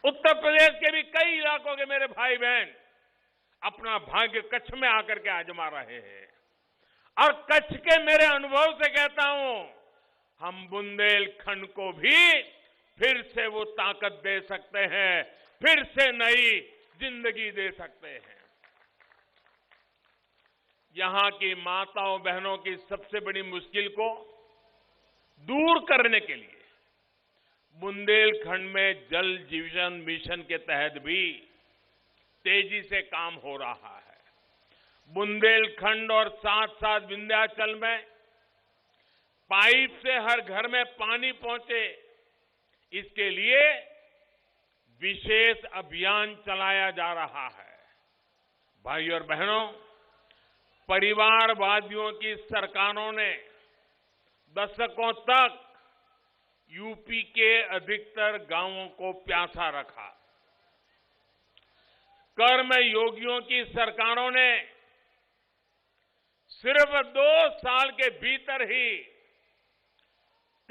उत्तर प्रदेश के भी कई इलाकों के मेरे भाई बहन अपना भाग्य कच्छ में आकर के आजमा रहे हैं। और कच्छ के मेरे अनुभव से कहता हूं, हम बुंदेलखंड को भी फिर से वो ताकत दे सकते हैं, फिर से नई जिंदगी दे सकते हैं। यहां की माताओं बहनों की सबसे बड़ी मुश्किल को दूर करने के लिए बुंदेलखंड में जल जीवन मिशन के तहत भी तेजी से काम हो रहा है। बुंदेलखंड और साथ साथ विंध्याचल में पाइप से हर घर में पानी पहुंचे, इसके लिए विशेष अभियान चलाया जा रहा है। भाइयों और बहनों, परिवारवादियों की सरकारों ने दशकों तक यूपी के अधिकतर गांवों को प्यासा रखा। कर्म योगियों की सरकारों ने सिर्फ 2 साल के भीतर ही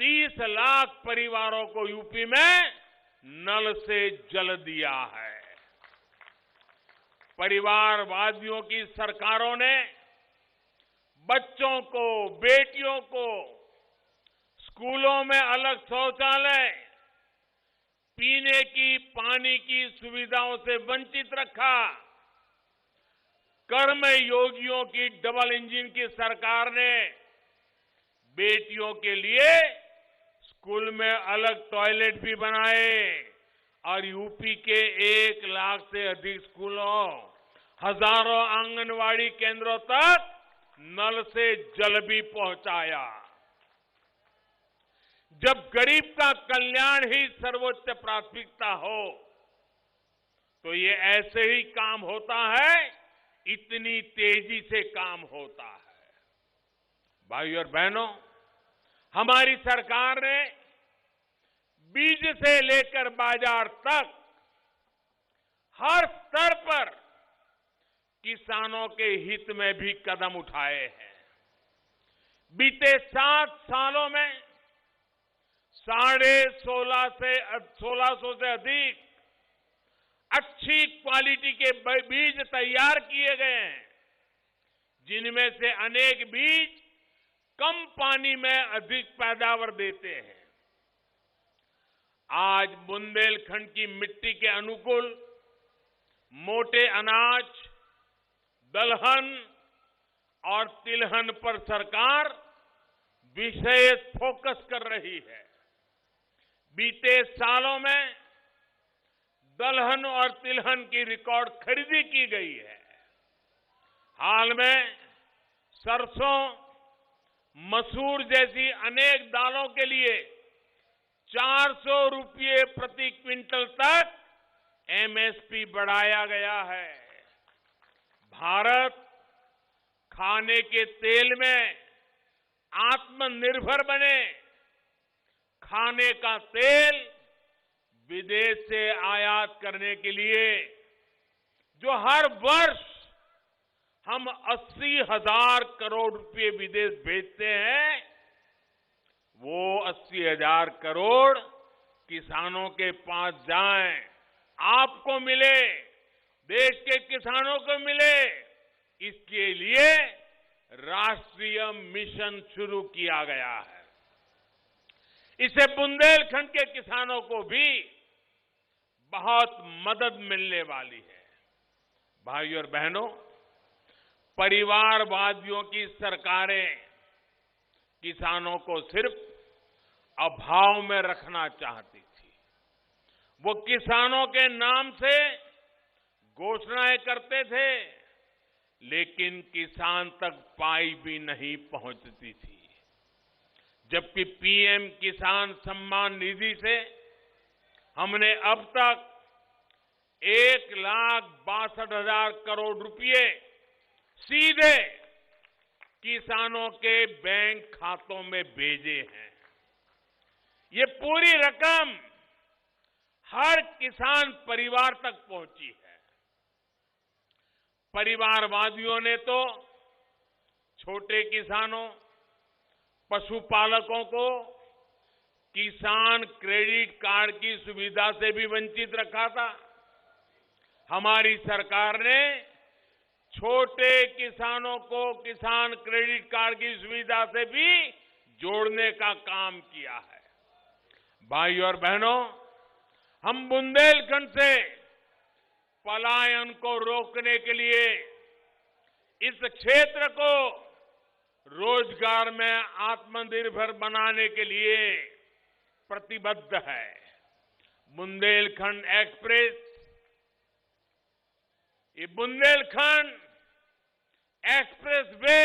30 लाख परिवारों को यूपी में नल से जल दिया है। परिवारवादियों की सरकारों ने बच्चों को, बेटियों को स्कूलों में अलग शौचालय, पीने की पानी की सुविधाओं से वंचित रखा। कर्म योगियों की डबल इंजन की सरकार ने बेटियों के लिए स्कूल में अलग टॉयलेट भी बनाए और यूपी के 1 लाख से अधिक स्कूलों, हजारों आंगनवाड़ी केंद्रों तक नल से जल भी पहुंचाया। जब गरीब का कल्याण ही सर्वोच्च प्राथमिकता हो तो ये ऐसे ही काम होता है, इतनी तेजी से काम होता है। भाइयों और बहनों, हमारी सरकार ने बीज से लेकर बाजार तक हर स्तर पर किसानों के हित में भी कदम उठाए हैं। बीते 7 सालों में 1650 से अधिक अच्छी क्वालिटी के बीज तैयार किए गए हैं, जिनमें से अनेक बीज कम पानी में अधिक पैदावार देते हैं। आज बुंदेलखंड की मिट्टी के अनुकूल मोटे अनाज, दलहन और तिलहन पर सरकार विशेष फोकस कर रही है। बीते सालों में दलहन और तिलहन की रिकॉर्ड खरीदी की गई है। हाल में सरसों, मसूर जैसी अनेक दालों के लिए 400 रुपये प्रति क्विंटल तक एमएसपी बढ़ाया गया है। भारत खाने के तेल में आत्मनिर्भर बने, खाने का तेल विदेश से आयात करने के लिए जो हर वर्ष हम 80,000 करोड़ रुपए विदेश भेजते हैं, वो 80,000 करोड़ किसानों के पास जाएं, आपको मिले, देश के किसानों को मिले। इसके लिए राष्ट्रीय मिशन शुरू किया गया है। इससे बुंदेलखंड के किसानों को भी बहुत मदद मिलने वाली है। भाइयों और बहनों, परिवारवादियों की सरकारें किसानों को सिर्फ अभाव में रखना चाहती थी। वो किसानों के नाम से घोषणाएं करते थे, लेकिन किसान तक पाई भी नहीं पहुंचती थी। जबकि पीएम किसान सम्मान निधि से हमने अब तक 1,62,000 करोड़ रुपए सीधे किसानों के बैंक खातों में भेजे हैं। ये पूरी रकम हर किसान परिवार तक पहुंची है। परिवारवादियों ने तो छोटे किसानों, पशुपालकों को किसान क्रेडिट कार्ड की सुविधा से भी वंचित रखा था। हमारी सरकार ने छोटे किसानों को किसान क्रेडिट कार्ड की सुविधा से भी जोड़ने का काम किया है। भाइयों और बहनों, हम बुंदेलखंड से पलायन को रोकने के लिए इस क्षेत्र को रोजगार में आत्मनिर्भर बनाने के लिए प्रतिबद्ध है। बुंदेलखंड एक्सप्रेस, ये बुंदेलखंड एक्सप्रेस वे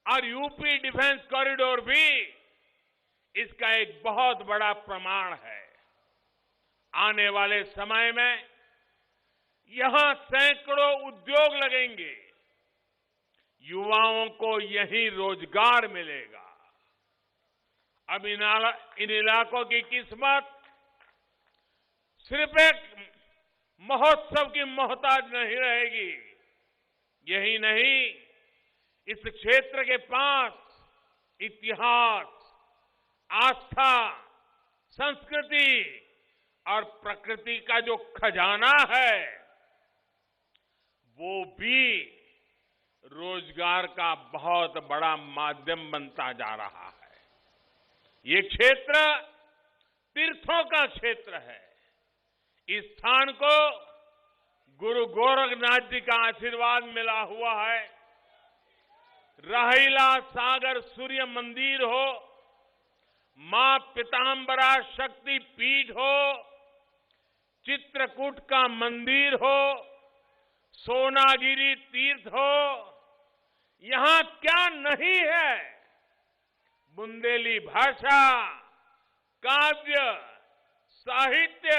और यूपी डिफेंस कॉरिडोर भी इसका एक बहुत बड़ा प्रमाण है। आने वाले समय में यहां सैकड़ों उद्योग लगेंगे, युवाओं को यहीं रोजगार मिलेगा। अब इन इलाकों की किस्मत सिर्फ एक महोत्सव की मोहताज नहीं रहेगी। यही नहीं, इस क्षेत्र के पास इतिहास, आस्था, संस्कृति और प्रकृति का जो खजाना है, वो भी रोजगार का बहुत बड़ा माध्यम बनता जा रहा है। ये क्षेत्र तीर्थों का क्षेत्र है। इस स्थान को गुरु गोरखनाथ जी का आशीर्वाद मिला हुआ है। रहीला सागर सूर्य मंदिर हो, मां पीतांबरा शक्ति पीठ हो, चित्रकूट का मंदिर हो, सोनागिरी तीर्थ हो, यहां क्या नहीं है। बुंदेली भाषा, काव्य, साहित्य,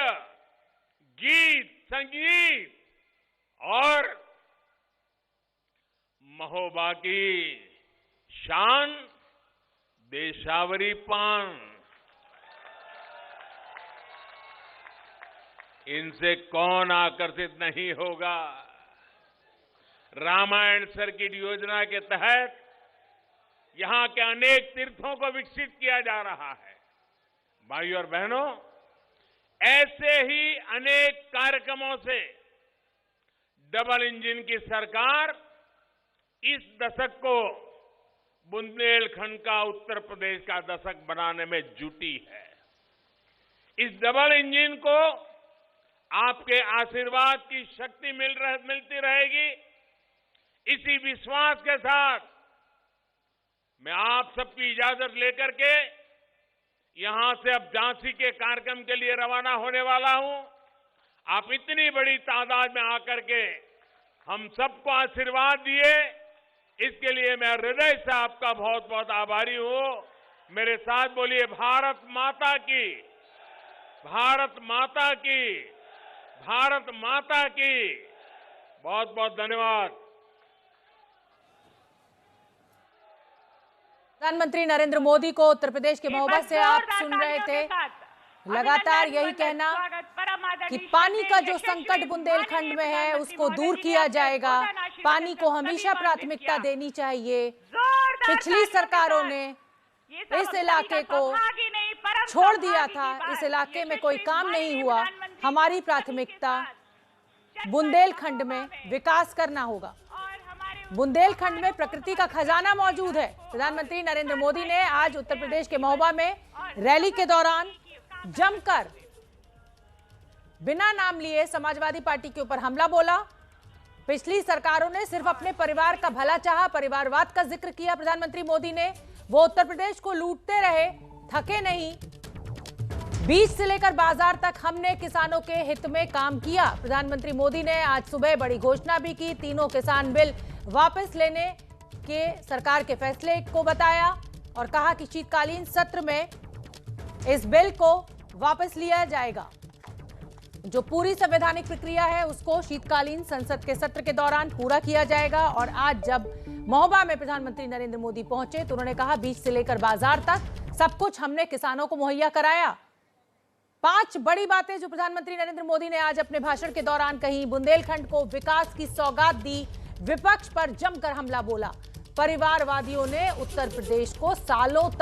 गीत, संगीत और महोबा की शान देशावरी पान, इनसे कौन आकर्षित नहीं होगा। रामायण सर्किट योजना के तहत यहां के अनेक तीर्थों को विकसित किया जा रहा है। भाइयों और बहनों, ऐसे ही अनेक कार्यक्रमों से डबल इंजन की सरकार इस दशक को बुंदेलखंड का उत्तर प्रदेश का दशक बनाने में जुटी है। इस डबल इंजन को आपके आशीर्वाद की शक्ति मिलती रहेगी। इसी विश्वास के साथ मैं आप सबकी इजाजत लेकर के यहां से अब झांसी के कार्यक्रम के लिए रवाना होने वाला हूं। आप इतनी बड़ी तादाद में आकर के हम सबको आशीर्वाद दिए, इसके लिए मैं हृदय से आपका बहुत बहुत आभारी हूं। मेरे साथ बोलिए, भारत माता की, भारत माता की, भारत माता की। बहुत बहुत धन्यवाद। प्रधानमंत्री नरेंद्र मोदी को उत्तर प्रदेश के महोबा से आप सुन रहे थे। लगातार यही कहना कि पानी का जो संकट बुंदेलखंड में है उसको दूर किया जाएगा, पानी को हमेशा प्राथमिकता देनी चाहिए। पिछली सरकारों ने इस इलाके को छोड़ दिया था, इस इलाके में कोई काम नहीं हुआ। हमारी प्राथमिकता बुंदेलखंड में विकास करना होगा। बुंदेलखंड में प्रकृति का खजाना मौजूद है। प्रधानमंत्री नरेंद्र मोदी ने आज उत्तर प्रदेश के महोबा में रैली के दौरान जमकर बिना नाम लिए समाजवादी पार्टी के ऊपर हमला बोला। पिछली सरकारों ने सिर्फ अपने परिवार का भला चाहा, परिवारवाद का जिक्र किया। प्रधानमंत्री मोदी ने वो उत्तर प्रदेश को लूटते रहे, थके नहीं। बीज से लेकर बाजार तक हमने किसानों के हित में काम किया। प्रधानमंत्री मोदी ने आज सुबह बड़ी घोषणा भी की। तीनों किसान बिल वापस लेने के सरकार के फैसले को बताया और कहा कि शीतकालीन सत्र में इस बिल को वापस लिया जाएगा। जो पूरी संवैधानिक प्रक्रिया है उसको शीतकालीन संसद के सत्र के दौरान पूरा किया जाएगा। और आज जब महोबा में प्रधानमंत्री नरेंद्र मोदी पहुंचे तो उन्होंने कहा, बीज से लेकर बाजार तक सब कुछ हमने किसानों को मुहैया कराया। 5 बड़ी बातें जो प्रधानमंत्री नरेंद्र मोदी ने आज अपने भाषण के दौरान कही। बुंदेलखंड को विकास की सौगात दी, विपक्ष पर जमकर हमला बोला। परिवारवादियों ने उत्तर प्रदेश को सालों तक